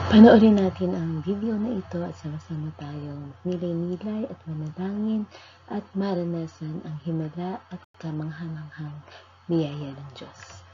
Panoorin natin ang video na ito at sama-sama tayong nilay-nilay at manalangin at maranasan ang himala at kamanghamanghang biyaya ng Diyos.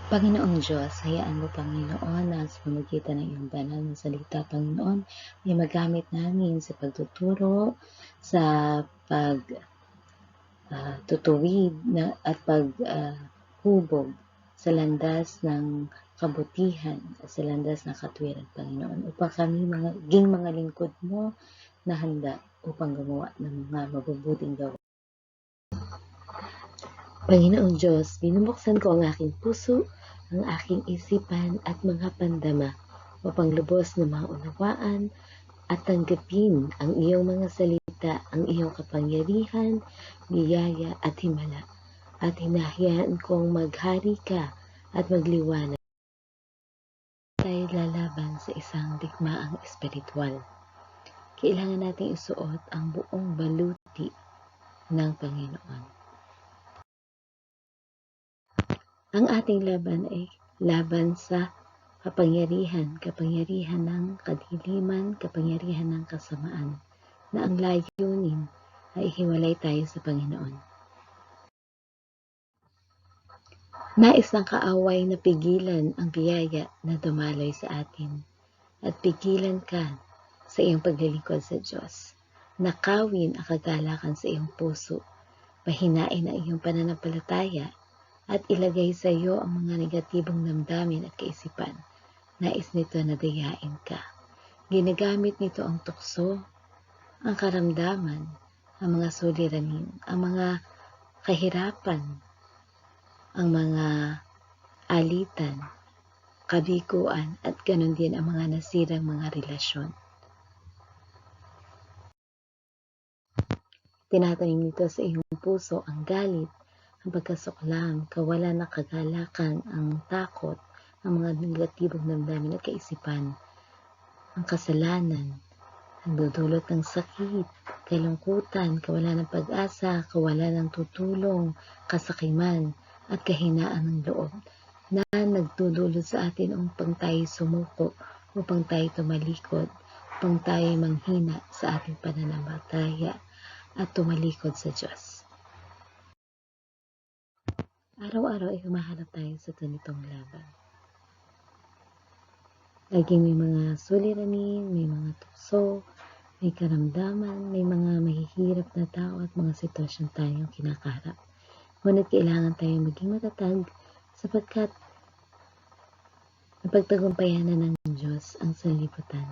Panginoong Diyos, hayaan mo, Panginoon, na sa pamamagitan ng iyong banal na salita, Panginoon, ay magamit namin sa pagtuturo, sa pagtutuwid at paghubog sa landas ng kabutihan at sa landas ng katwiran, Panginoon, upang kami maging mga lingkod mo na handa upang gumawa ng mga mabubuting gawa. Panginoong Diyos, binubuksan ko ang aking puso, ang aking isipan at mga pandama upang lubos na maunawaan at tanggapin ang iyong mga salita, ang iyong kapangyarihan, biyaya at himala. At hinahayaan kong maghari ka at magliwanag. Tayo lalaban sa isang digmaang espiritual. Kailangan nating isuot ang buong baluti ng Panginoon. Ang ating laban ay laban sa kapangyarihan ng kadiliman, kapangyarihan ng kasamaan, na ang layunin ay hiwalay tayo sa Panginoon. Nais ng kaaway na pigilan ang biyaya na dumaloy sa atin at pigilan ka sa iyong paglilingkod sa Diyos. Nakawin ang kagalakan sa iyong puso, pahinain ang iyong pananampalataya at ilagay sa iyo ang mga negatibong damdamin at kaisipan. Nais nito na dayain ka. Ginagamit nito ang tukso, ang karamdaman, ang mga suliranin, ang mga kahirapan, ang mga alitan, kabiguan, at ganun din ang mga nasirang mga relasyon. Tinatanim nito sa iyong puso ang galit, ang pagkasuklam, kawalan ng kagalakan, ang takot, ang mga negatibong damdamin at kaisipan, ang kasalanan, ang dudulot ng sakit, kalungkutan, kawalan ng pag-asa, kawalan ng tutulong, kasakiman, at kahinaan ng loob na nagdudulot sa atin upang tayo sumuko, upang tayo tumalikod, upang tayo manghina sa ating pananampalataya at tumalikod sa Diyos. Araw-araw ay humaharap tayo sa ganitong laban. Laging may mga suliranin, may mga tukso, may karamdaman, may mga mahihirap na tao at mga sitwasyon tayong kinakaharap. Ngunit kailangan tayong maging matatag sapagkat napagtagumpayan na ng Diyos ang sanlibutan.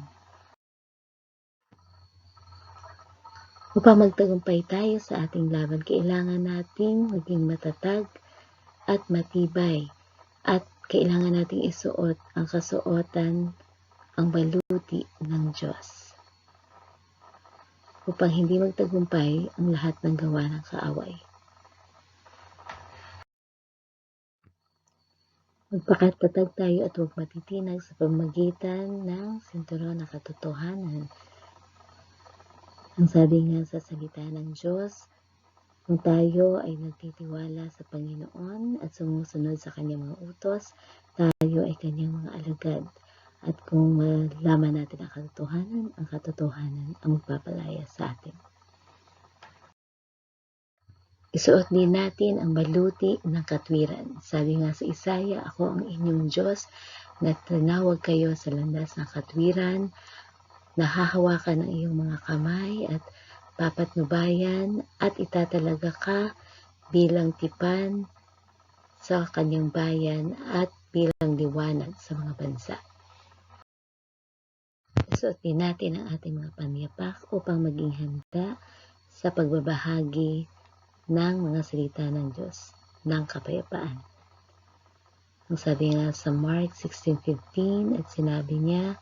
Upang magtagumpay tayo sa ating laban, kailangan nating maging matatag at matibay at kailangan nating isuot ang kasuotan, ang baluti ng Diyos upang hindi magtagumpay ang lahat ng gawa ng kaaway. Magpakatatag tayo at huwag matitinag sa pamamagitan ng sinturon ng katotohanan. Ang sabi nga sa salita ng Diyos, kung tayo ay nagtitiwala sa Panginoon at sumusunod sa kanyang mga utos, tayo ay kanyang mga alagad. At kung malaman natin ang katotohanan ang magpapalaya sa atin. Isuot din natin ang baluti ng katwiran. Sabi nga sa Isaya, ako ang inyong Diyos na tinawag kayo sa landas ng katwiran, nahahawakan ang iyong mga kamay at papatnubayan at itatalaga ka bilang tipan sa kanyang bayan at bilang liwanag sa mga bansa. Isuot din natin ang ating mga panyapak upang maging handa sa pagbabahagi ng mga salita ng Diyos ng kapayapaan. Ang sabi nga sa Mark 16:15 at sinabi niya,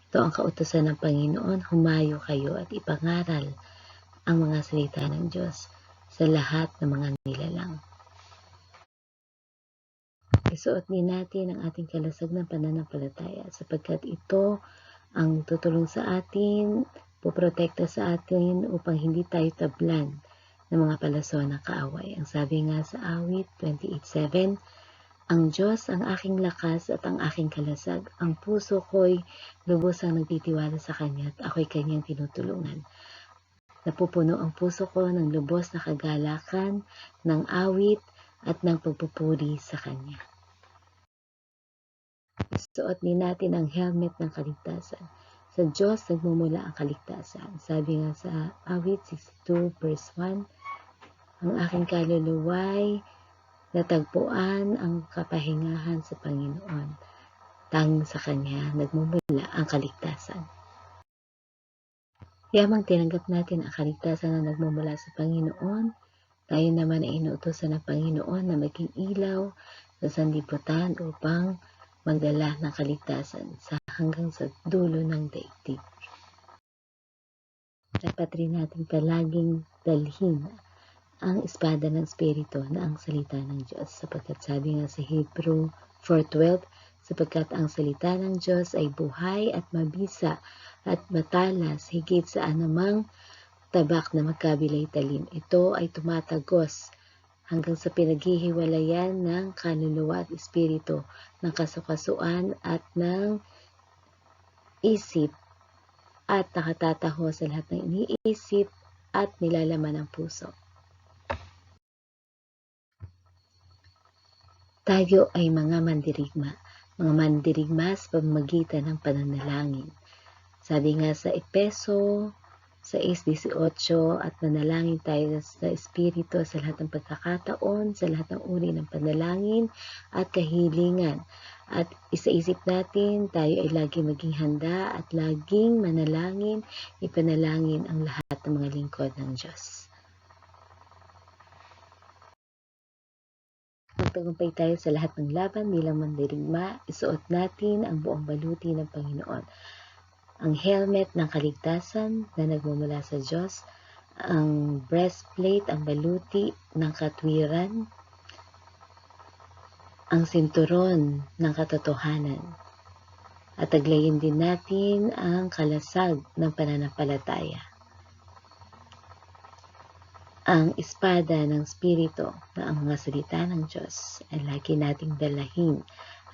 ito ang kautusan ng Panginoon, humayo kayo at ipangaral ang mga salita ng Diyos sa lahat ng mga nilalang. Isuot din natin ang ating kalasag ng pananampalataya sapagkat ito ang tutulong sa atin, puprotekta sa atin upang hindi tayo tablan ng mga palaso ng kaaway. Ang sabi nga sa awit 28:7, Ang Diyos ang aking lakas at ang aking kalasag. Ang puso ko'y lubusang nagtitiwala sa Kanya at ako'y Kanyang tinutulungan. Napupuno ang puso ko ng lubos na kagalakan, ng awit at ng pagpupuri sa Kanya. Suot din natin ang helmet ng kaligtasan. Sa Diyos nagmumula ang kaligtasan. Sabi nga sa awit 62 verse 1, ang aking kaluluwa'y natagpuan ang kapahingahan sa Panginoon. Tanging sa Kanya nagmumula ang kaligtasan. Yamang tinanggap natin ang kaligtasan na nagmumula sa Panginoon, tayo naman ay inuutosan ng Panginoon na maging ilaw sa sanlibutan upang magdala ng kaligtasan hanggang sa dulo ng daigdig. Dapat rin natin palaging dalhin ang espada ng Espiritu na ang salita ng Diyos, sapagkat sabi nga sa Hebrew 4:12, sapagkat ang salita ng Diyos ay buhay at mabisa at matalas higit sa anumang tabak na magkabilay talim. Ito ay tumatagos hanggang sa pinaghihiwalayan ng kaluluwa at espiritu, ng kasukasuan at ng isip, at nakatataho sa lahat ng iniisip at nilalaman ng puso. Tayo ay mga mandirigma sa pamamagitan ng pananalangin. Sabi nga sa Efeso 6:18, at manalangin tayo sa Espiritu sa lahat ng pagkakataon, sa lahat ng uri ng panalangin at kahilingan. At isaisip natin, tayo ay laging maging handa at laging manalangin, ipanalangin ang lahat ng mga lingkod ng Diyos. Magtagumpay tayo sa lahat ng laban bilang mandirigma, isuot natin ang buong baluti ng Panginoon. Ang helmet ng kaligtasan na nagmumula sa Diyos, ang breastplate, ang baluti ng katwiran, ang sinturon ng katotohanan, at taglayin din natin ang kalasag ng pananampalataya. Ang espada ng Espiritu na ang mga salita ng Diyos ay lagi nating dalahin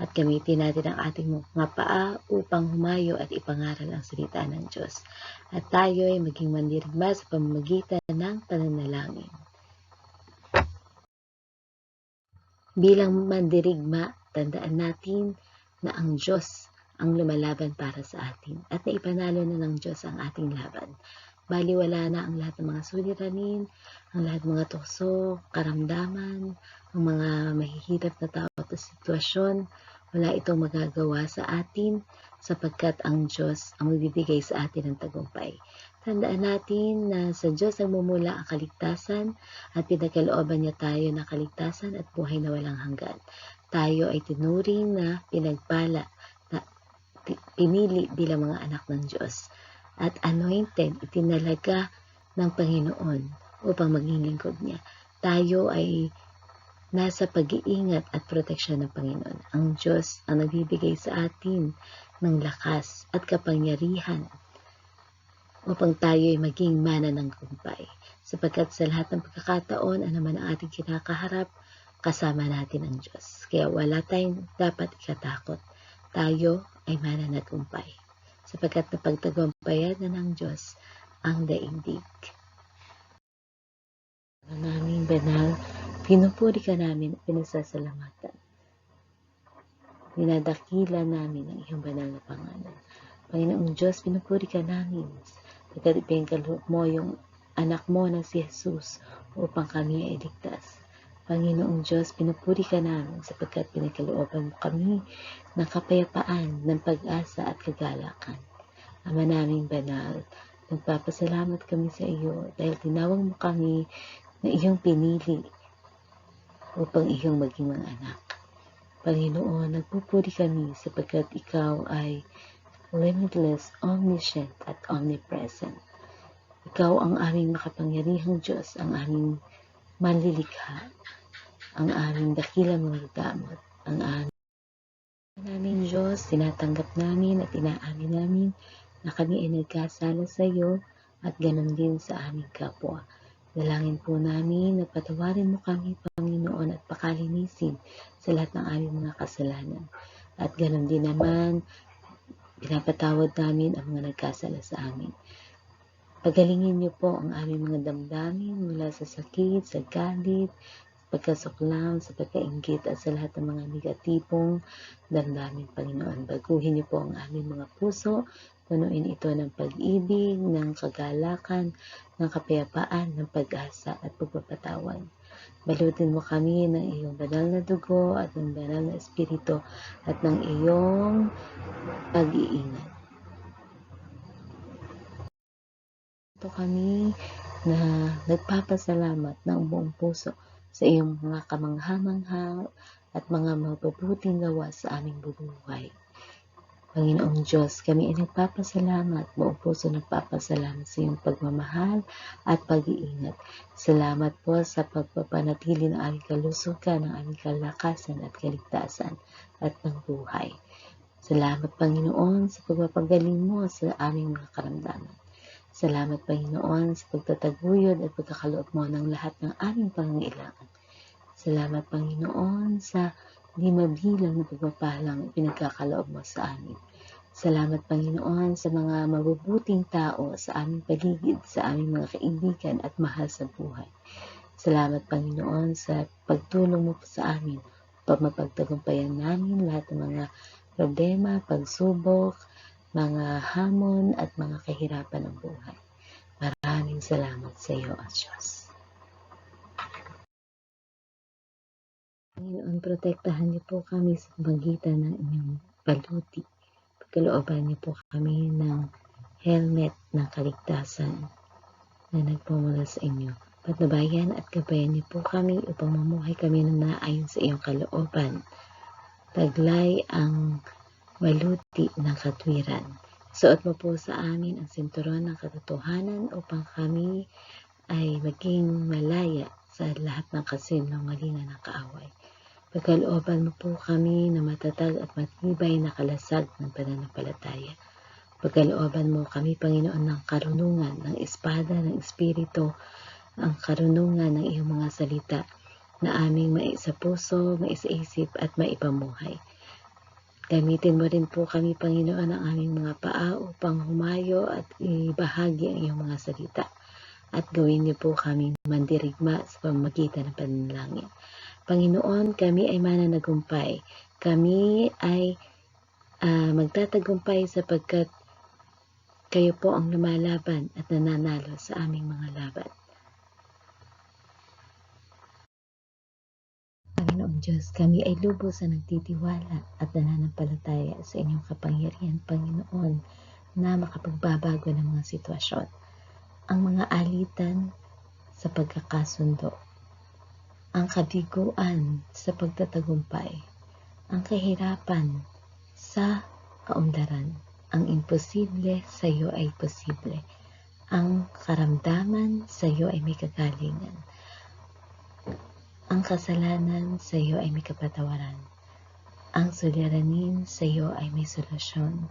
at gamitin natin ang ating mga paa upang humayo at ipangaral ang salita ng Diyos. At tayo ay maging mandirigma sa pamamagitan ng pananalangin. Bilang mandirigma, tandaan natin na ang Diyos ang lumalaban para sa atin at naipanalo na ng Diyos ang ating laban. Baliwala na ang lahat ng mga suliranin, ang lahat ng mga tukso, karamdaman, ang mga mahihirap na tao at sitwasyon. Wala itong magagawa sa atin sapagkat ang Diyos ang magbibigay sa atin ng tagumpay. Tandaan natin na sa Diyos nagmumula ang kaligtasan at pinagkalooban niya tayo ng kaligtasan at buhay na walang hanggan. Tayo ay tinuring na pinagpala, na pinili bilang mga anak ng Diyos at anointed, itinalaga ng Panginoon upang maging lingkod niya. Tayo ay nasa pag-iingat at proteksyon ng Panginoon. Ang Diyos ang nagbibigay sa atin ng lakas at kapangyarihan upang tayo ay maging mananagumpay. Sapagkat sa lahat ng pagkakataon, ano man ang ating kinakaharap, kasama natin ang Diyos. Kaya wala tayong dapat ikatakot. Tayo ay mananagumpay. Sapagkat napagtagumpayan na ng Diyos ang daigdig. Naming banal, pinupuri ka namin at pinasasalamatan. Dinadakila namin ang iyong banal na pangalan. Panginoong Diyos, pinupuri ka namin sapagkat ipinagkaloob mo yung anak mo na si Jesus upang kami ay ligtas. Panginoong Diyos, pinupuri ka namin sapagkat pinagkalooban mo kami ng kapayapaan, ng pag-asa at kagalakan. Ama naming banal, nagpapasalamat kami sa iyo dahil tinawag mo kami na iyong pinili upang iyong maging mga anak. Panginoon, nagpupuri kami sapagkat ikaw ay limitless, omniscient at omnipresent. Ikaw ang aming makapangyarihang Diyos, ang aming manlilikha, ang aming dakilang magdamot, ang aming Diyos, tinatanggap namin at inaamin namin na kami ay nagkasala sa iyo at ganon din sa aming kapwa. Dalangin po namin na patawarin mo kami, Panginoon, Panginoon, at pakalinisin sa lahat ng aming mga kasalanan. At ganoon din naman, pinapatawad namin ang mga nagkasala sa amin. Pagalingin niyo po ang aming mga damdamin mula sa sakit, sa galit, pagkasuklam, sa pagkainggit at sa lahat ng mga negatibong damdamin, Panginoon. Baguhin niyo po ang aming mga puso, punuin ito ng pag-ibig, ng kagalakan, ng kapayapaan, ng pag-asa at pagpapatawad. Balutin mo kami ng iyong banal na dugo at ng banal na espiritu at ng iyong pag-iingat. Ito kami na nagpapasalamat ng buong puso sa iyong mga kamangha-mangha at mga mabubuting gawa sa aming bubuhay. Panginoong Diyos, kami ay nagpapasalamat, buong puso nagpapasalamat sa iyong pagmamahal at pag-iingat. Salamat po sa pagpapanatili ng aming kalusugan, ng aming kalakasan at kaligtasan at ng buhay. Salamat, Panginoon, sa pagpapagaling mo sa aming mga karamdaman. Salamat, Panginoon, sa pagtataguyod at pagkakaloob mo ng lahat ng aming pangangailangan. Salamat, Panginoon, sa di mabilang na pagpapalang ipinagkakaloob mo sa amin. Salamat, Panginoon, sa mga mabubuting tao sa aming paligid, sa aming mga kaibigan at mahal sa buhay. Salamat, Panginoon, sa pagtulong mo sa amin upang mapagtagumpayan namin lahat ng mga problema, pagsubok, mga hamon at mga kahirapan ng buhay. Maraming salamat sa iyo, Diyos. Panginoon, protektahan niyo po kami sa pagitan ng inyong paluti. Pagkalooban niyo po kami ng helmet ng kaligtasan na nagmumula sa inyo. Patnubayan at gabayan niyo po kami upang mamuhay kami ng naayon sa iyong kalooban. Taglay ang baluti ng katwiran. Suot mo po sa amin ang sinturon ng katotohanan upang kami ay maging malaya sa lahat ng kasinungalingan ng kaaway. Pagkalooban mo po kami na matatag at matibay na kalasag ng pananampalataya. Pagkalooban mo kami, Panginoon, ng karunungan, ng espada, ng espiritu, ang karunungan ng iyong mga salita na aming maisa puso, maisa isip at maipamuhay. Gamitin mo rin po kami, Panginoon, ang aming mga paa upang humayo at ibahagi ang iyong mga salita. At gawin niyo po kami mandirigma sa pamamagitan ng pananalangin. Panginoon, kami ay mananagumpay. Kami ay magtatagumpay sapagkat kayo po ang lumalaban at nananalo sa aming mga laban. Panginoong Diyos, kami ay lubos na nagtitiwala at nananampalataya sa inyong kapangyarihan, Panginoon, na makapagbabago ng mga sitwasyon. Ang mga alitan sa pagkakasundo, ang kabiguan sa pagtatagumpay, ang kahirapan sa kaunlaran, ang imposible sa iyo ay posible, ang karamdaman sa iyo ay may kagalingan, ang kasalanan sa iyo ay may kapatawaran, ang suliranin sa iyo ay may solusyon,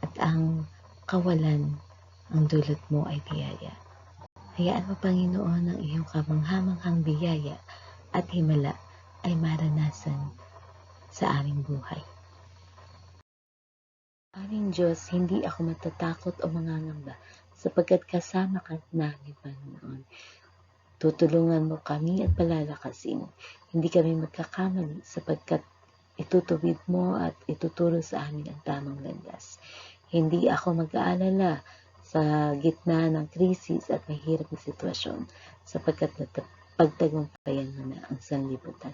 at ang kawalan, ang dulot mo ay biyaya. Hayaan mo, Panginoon, ang iyong kamangha-manghang biyaya at himala ay maranasan sa aming buhay. Aming Diyos, hindi ako matatakot o mangangamba sapagkat kasama ka namin, Panginoon. Tutulungan mo kami at palalakasin. Hindi kami magkakamali sapagkat itutuwid mo at ituturo sa amin ang tamang landas. Hindi ako mag-aalala sa gitna ng krisis at mahirap na sitwasyon sapagkat pagtagumpayan mo na ang sanlibutan.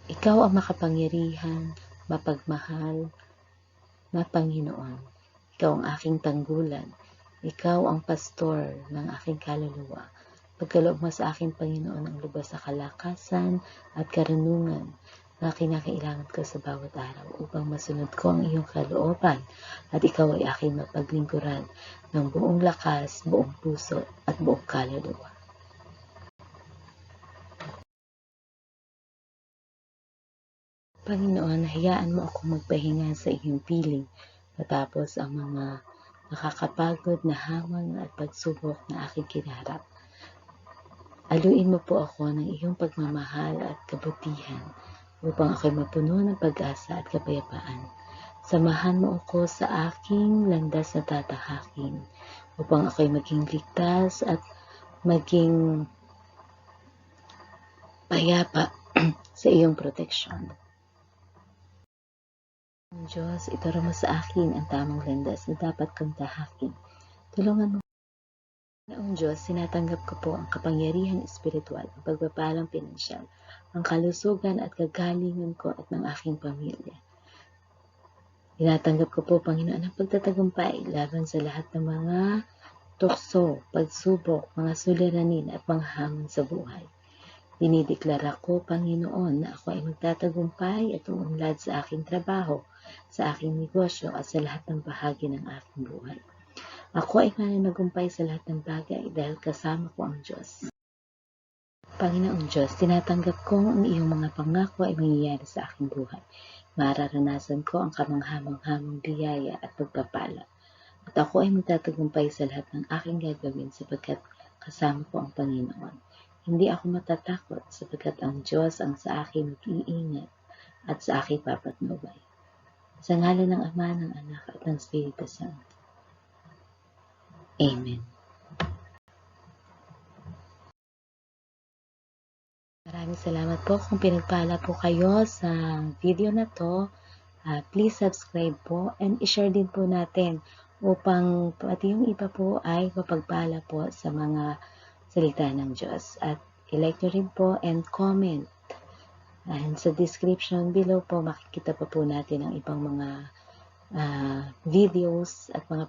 Ikaw ang makapangyarihan, mapagmahal na Panginoon. Ikaw ang aking tanggulan. Ikaw ang pastor ng aking kaluluwa. Pagkaloob mo sa aking Panginoon ang lubos na kalakasan at karunungan na kinakailangan ko sa bawat araw upang masunod ko ang iyong kalooban at ikaw ay aking mapaglingkuran ng buong lakas, buong puso at buong kaluluwa. Panginoon, hayaan mo ako magpahinga sa iyong piling matapos ang mga nakakapagod na hamon at pagsubok na aking kinaharap. Aluin mo po ako ng iyong pagmamahal at kabutihan upang ako'y mapuno ng pag-asa at kapayapaan. Samahan mo ako sa aking landas na tatahakin upang ako'y maging ligtas at maging payapa sa iyong proteksyon. Diyos, ituro mo sa akin ang tamang landas na dapat kong tahakin. Tulungan mo. Noong Diyos, sinatanggap ko po ang kapangyarihang espiritual, ang pagpapalang pinansyal, ang kalusugan at kagalingan ko at ng aking pamilya. Tinatanggap ko po, Panginoon, ang pagtatagumpay laban sa lahat ng mga tukso, pagsubok, mga suliranin at mga hamon sa buhay. Dinideklara ko, Panginoon, na ako ay magtatagumpay at uunlad sa aking trabaho, sa aking negosyo at sa lahat ng bahagi ng aking buhay. Ako ay mananagumpay sa lahat ng bagay dahil kasama ko ang Diyos. Panginoong Diyos, tinatanggap ko ang iyong mga pangako ay mangyayari sa aking buhay. Mararanasan ko ang kamanghamang-hamang biyaya at pagpapala. At ako ay magtatagumpay sa lahat ng aking gagawin sapagkat kasama ko ang Panginoon. Hindi ako matatakot sapagkat ang Diyos ang sa akin mag-iingat at sa aking papatnubay. Sa ngalan ng Ama, ng Anak at ng Espiritu Santo. Amen. Maraming salamat po kung pinagpala po kayo sa video na to. Please subscribe po and i-share din po natin upang pati yung iba po ay mapagpala po sa mga salita ng Diyos. At i-like nyo rin po and comment. And sa description below po makikita pa po natin ang ibang mga videos at mga